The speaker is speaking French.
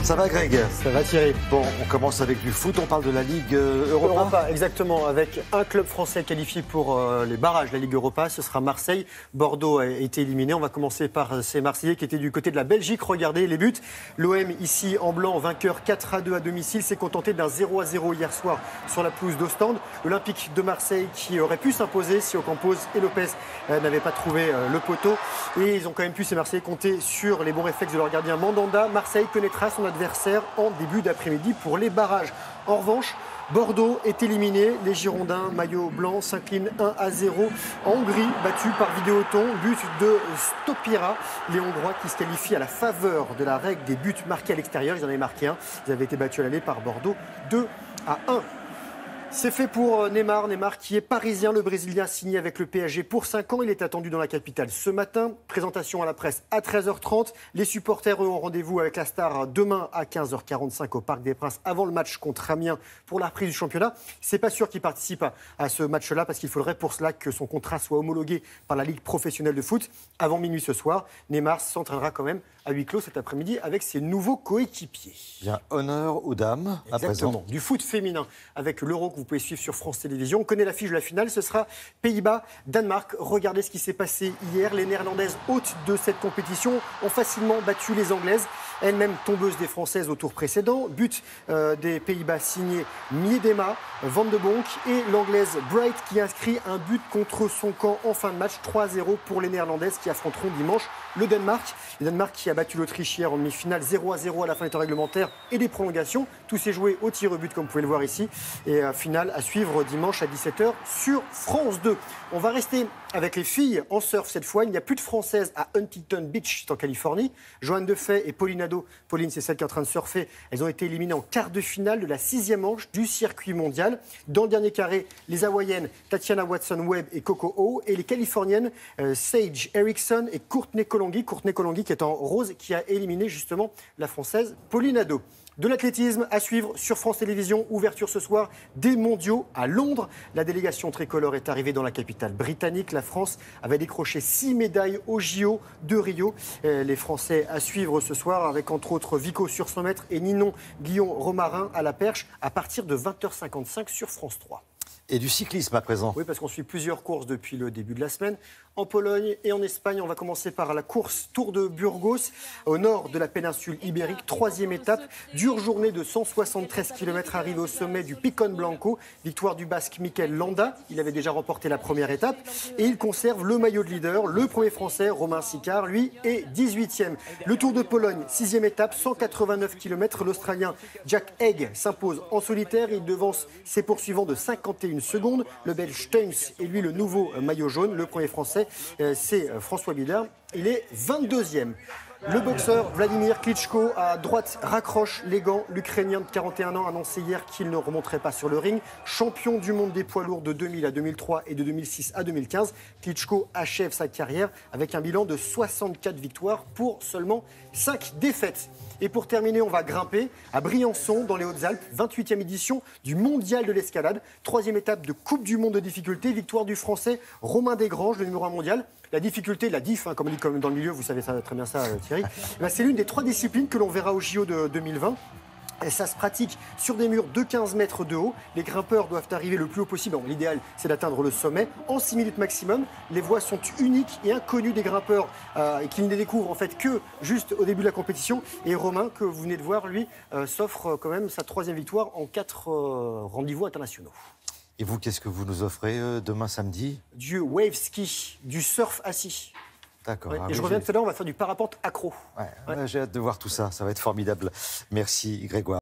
Ça va Greg? Ça va Thierry. Bon, on commence avec du foot, on parle de la Ligue Europa. Europa, exactement, avec un club français qualifié pour les barrages de la Ligue Europa, ce sera Marseille. Bordeaux a été éliminé. On va commencer par ces Marseillais qui étaient du côté de la Belgique. Regardez les buts. L'OM ici en blanc, vainqueur 4-2 à domicile, s'est contenté d'un 0-0 hier soir sur la pelouse d'Ostende. L'Olympique de Marseille qui aurait pu s'imposer si Ocampos et Lopez n'avaient pas trouvé le poteau. Et ils ont quand même pu, ces Marseillais, compter sur les bons réflexes de leur gardien Mandanda. Marseille connaîtra son adversaire en début d'après-midi pour les barrages. En revanche, Bordeaux est éliminé. Les Girondins, maillot blanc, s'inclinent 1-0 en Hongrie, battu par Vidéoton. But de Stopira, les Hongrois qui se qualifient à la faveur de la règle des buts marqués à l'extérieur. Ils en avaient marqué un. Ils avaient été battus à l'aller par Bordeaux 2-1. C'est fait pour Neymar. Neymar qui est parisien. Le Brésilien a signé avec le PSG pour 5 ans. Il est attendu dans la capitale ce matin. Présentation à la presse à 13h30. Les supporters, eux, ont rendez-vous avec la star demain à 15h45 au Parc des Princes avant le match contre Amiens pour la reprise du championnat. C'est pas sûr qu'il participe à ce match-là parce qu'il faudrait pour cela que son contrat soit homologué par la Ligue professionnelle de foot. Avant minuit ce soir, Neymar s'entraînera quand même à huis clos cet après-midi avec ses nouveaux coéquipiers. Bien, honneur aux dames à présent. Exactement, du foot féminin avec l'Euro que vous pouvez suivre sur France Télévisions. On connaît l'affiche de la finale, ce sera Pays-Bas-Danemark. Regardez ce qui s'est passé hier. Les Néerlandaises, hôtes de cette compétition, ont facilement battu les Anglaises, elles-mêmes tombeuses des Françaises au tour précédent. But des Pays-Bas signé Miedema, Van de Bonk et l'Anglaise Bright qui inscrit un but contre son camp en fin de match. 3-0 pour les Néerlandaises qui affronteront dimanche le Danemark. Le Danemark qui a battu l'Autriche hier en demi-finale 0-0 à la fin des temps réglementaires et des prolongations. Tout s'est joué au tir au but comme vous pouvez le voir ici. Et finale à suivre dimanche à 17h sur France 2. On va rester avec les filles en surf cette fois. Il n'y a plus de Françaises à Huntington Beach, en Californie. Joanne Defay et Pauline Nadeau. Pauline, c'est celle qui est en train de surfer. Elles ont été éliminées en quart de finale de la 6e manche du circuit mondial. Dans le dernier carré, les Hawaïennes Tatiana Watson-Webb et Coco O. Et les Californiennes Sage Erickson et Courtney Colangui. Courtney Colangui qui est en rose, qui a éliminé justement la Française Pauline Nadeau. De l'athlétisme à suivre sur France Télévisions. Ouverture ce soir des mondiaux à Londres. La délégation tricolore est arrivée dans la capitale britannique. La France avait décroché 6 médailles au JO de Rio. Les Français à suivre ce soir avec entre autres Vico sur 100 mètres et Ninon Guillon-Romarin à la perche à partir de 20h55 sur France 3. Et du cyclisme à présent. Oui, parce qu'on suit plusieurs courses depuis le début de la semaine. En Pologne et en Espagne, on va commencer par la course Tour de Burgos, au nord de la péninsule ibérique. 3e étape, dure journée de 173 km, arrivé au sommet du Picon Blanco. Victoire du Basque Mikel Landa. Il avait déjà remporté la première étape. Et il conserve le maillot de leader. Le premier Français, Romain Sicard, lui, est 18e. Le Tour de Pologne, 6e étape, 189 km. L'Australien Jack Haig s'impose en solitaire. Il devance ses poursuivants de 51 secondes. Le Belge Steins est lui le nouveau maillot jaune. Le premier Français, c'est François Bidard. Il est 22e. Le boxeur Vladimir Klitschko à droite raccroche les gants. L'Ukrainien de 41 ans a annoncé hier qu'il ne remonterait pas sur le ring. Champion du monde des poids lourds de 2000 à 2003 et de 2006 à 2015, Klitschko achève sa carrière avec un bilan de 64 victoires pour seulement 5 défaites. Et pour terminer, on va grimper à Briançon, dans les Hautes-Alpes, 28e édition du Mondial de l'escalade. 3e étape de Coupe du Monde de difficulté. Victoire du Français Romain Desgranges, le numéro 1 mondial. La difficulté, la diff, comme on dit dans le milieu, vous savez ça, très bien ça Thierry, c'est l'une des 3 disciplines que l'on verra au JO de 2020. Et ça se pratique sur des murs de 15 mètres de haut. Les grimpeurs doivent arriver le plus haut possible. Bon, l'idéal, c'est d'atteindre le sommet en 6 minutes maximum. Les voies sont uniques et inconnues des grimpeurs et qui ne les découvrent en fait que juste au début de la compétition. Et Romain, que vous venez de voir, lui, s'offre quand même sa 3e victoire en 4 rendez-vous internationaux. Et vous, qu'est-ce que vous nous offrez demain samedi? Du wave ski, du surf assis. D'accord. Ouais, et je reviens tout à l'heure, on va faire du parapente accro. Ouais. J'ai hâte de voir tout ça, ça va être formidable. Merci Grégoire.